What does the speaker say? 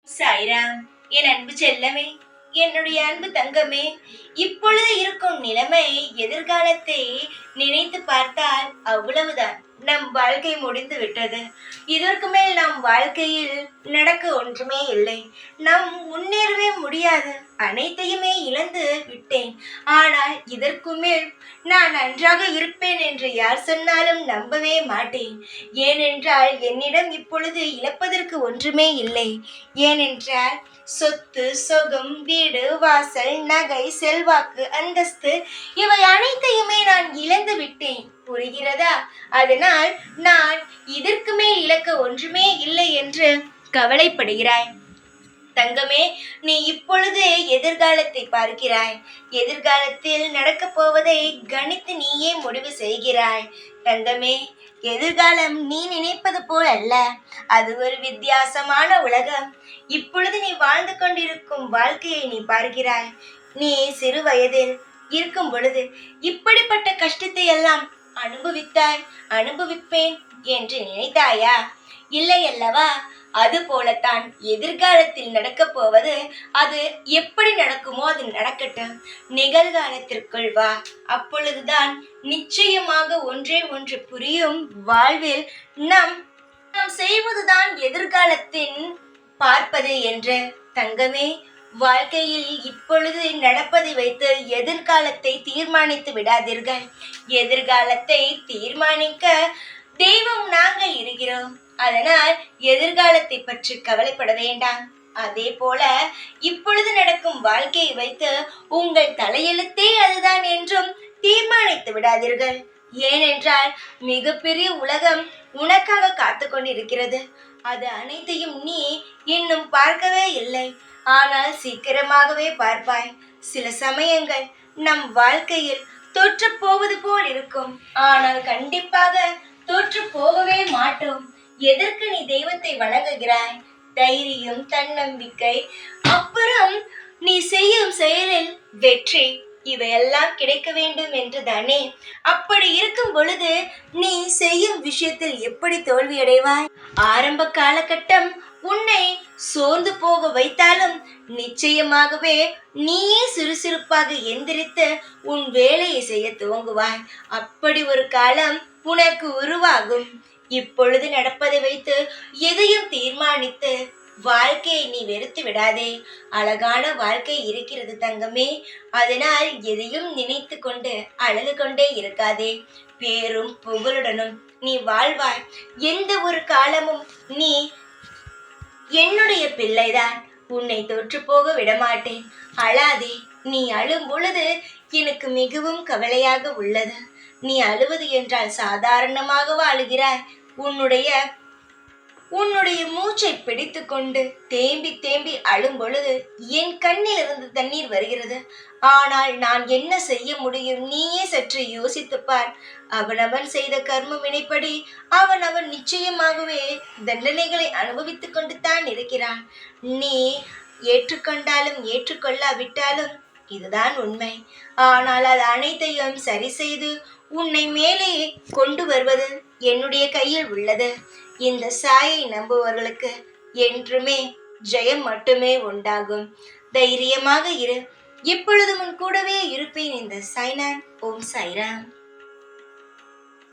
சாய்ராம், என் அன்பு செல்லமே, என்னுடைய அன்பு தங்கமே, இப்பொழுது இருக்கும் நிலைமை எதிர்காலத்தை நினைத்து பார்த்தால் அவ்வளவுதான். நம் வாழ்க்கை முடிந்து விட்டது. இதற்கு மேல் நம் வாழ்க்கையில் நடக்க ஒன்றுமே இல்லை. நம் முன்னேறவே முடியாது. அனைத்தையுமே இழந்து விட்டேன். ஆனால் இதற்கு மேல் நான் நன்றாக இருப்பேன் என்று யார் சொன்னாலும் நம்பவே மாட்டேன். ஏனென்றால் என்னிடம் இப்பொழுது இழப்பதற்கு ஒன்றுமே இல்லை. ஏனென்றால் சொத்து, சொகம், வீடு, வாசல், நகை, செல்வாக்கு, அந்தஸ்து இவை அனைத்தையுமே நான் இழந்து விட்டேன். புரிகிறதா? அதனால் நான் இதற்கு மேல் இழக்க ஒன்றுமே இல்லை என்று கவலைப்படுகிறாய். தங்கமே, நீ இப்பொழுது எதிர்காலத்தை பார்க்கிறாய். எதிர்காலத்தில் நடக்கப் போவதை கணித்து நீயே முடிவு செய்கிறாய். தங்கமே, எதிர்காலம் நீ நினைப்பது போல் அல்ல. அது ஒரு வித்தியாசமான உலகம். இப்பொழுது நீ வாழ்ந்து கொண்டிருக்கும் வாழ்க்கையை நீ பார்க்கிறாய். நீ சிறு வயதில் இருக்கும் பொழுது இப்படிப்பட்ட கஷ்டத்தை எல்லாம் அனுபவிப்பேன் என்று நினைத்தாயா? இல்லை அல்லவா? அது போலத்தான் எதிர்காலத்தில் நடக்கப் போவது. அது எப்படி நடக்குமோ அது நடக்கட்டும். நிகழ்காலத்திற்குள் வா. அப்பொழுதுதான் நிச்சயமாக ஒன்றே ஒன்று புரியும். வாழ்வில் நாம் செய்வதுதான் எதிர்காலத்தின் பார்ப்பது என்று. தங்கமே, வாழ்க்கையில் இப்பொழுது நடப்பதை வைத்து எதிர்காலத்தை தீர்மானித்து விடாதீர்கள். எதிர்காலத்தை தீர்மானிக்க தெய்வம் நாங்கள் இருக்கிறோம். அதனால் எதிர்காலத்தை பற்றி கவலைப்பட வேண்டாம். அதே போல இப்பொழுது நடக்கும் வாழ்க்கையை வைத்து உங்கள் தலையெழுத்தே அதுதான் என்றும் தீர்மானித்து விடாதீர்கள். ஏனென்றால் மிகப்பெரிய உலகம் உனக்காக காத்து கொண்டிருக்கிறது. அது அனைத்தையும் நீ இன்னும் பார்க்கவே இல்லை. ஆனால் சீக்கிரமாகவே பார்ப்பாய். சில சமயங்கள் நம் வாழ்க்கையில் தோற்று போவது போல் இருக்கும். ஆனால் கண்டிப்பாக தோற்று போகவே மாட்டோம். எதற்கு நீ தெய்வத்தை வணங்குகிறாய்? தைரியம், தன்னம்பிக்கை, அப்புறம் நீ செய்யும் செயலில் வெற்றி, இவையெல்லாம் கிடைக்க வேண்டும் என்று தானே. அப்படி இருக்கும் பொழுது நீ செய்யும் விஷயத்தில் எப்படி தோல்வியடைவாய்? ஆரம்ப காலகட்டம் உன்னை சோர்ந்து போக வைத்தாலும் நிச்சயமாகவே நீயே சுறுசுறுப்பாக எந்திரித்து உன் வேலையை செய்ய துவங்குவாய். அப்படி ஒரு காலம் உனக்கு உருவாகும். இப்பொழுது நடப்பதை வைத்து எதையும் தீர்மானித்து வாழ்க்கையை நீ வெறுத்து விடாதே. அழகான வாழ்க்கை இருக்கிறது தங்கமே. அதனால் எதையும் நினைத்து கொண்டு அழுது கொண்டே இருக்காதே. பேரும் புகழுடனும் நீ வாழ்வாய். எந்த ஒரு காலமும் நீ என்னுடைய பிள்ளைதான். உன்னை தோற்று போக விடமாட்டேன். அழாதே. நீ அழும் பொழுது எனக்கு மிகவும் கவலையாக உள்ளது. நீ அழுவது என்றால் சாதாரணமாக அழுகிறாய். உன்னுடைய மூச்சை பிடித்து கொண்டு தேம்பி தேம்பி அழும் பொழுது என் கண்ணில் இருந்து தண்ணீர் வருகிறது. ஆனால் நான் என்ன செய்ய முடியும்? நீயே சற்று யோசித்துப்பார். அவனவன் செய்த கர்ம வினைப்படி அவன் நிச்சயமாகவே தண்டனைகளை அனுபவித்துக் கொண்டு தான் இருக்கிறான். நீ ஏற்றுக்கொண்டாலும் ஏற்றுக்கொள்ளாவிட்டாலும் இதுதான் உண்மை. ஆனால் அது அனைத்தையும் சரி செய்து உன்னை மேலே கொண்டு வருவது என்னுடைய கையில் உள்ளது. இந்த சாயை நம்புவர்களுக்கு என்றுமே ஜெயம் மட்டுமே உண்டாகும். தைரியமாக இரு. எப்பொழுதும் உன் கூடவே இருப்பேன். இந்த சாய்நான். ஓம் சாய்ராம்.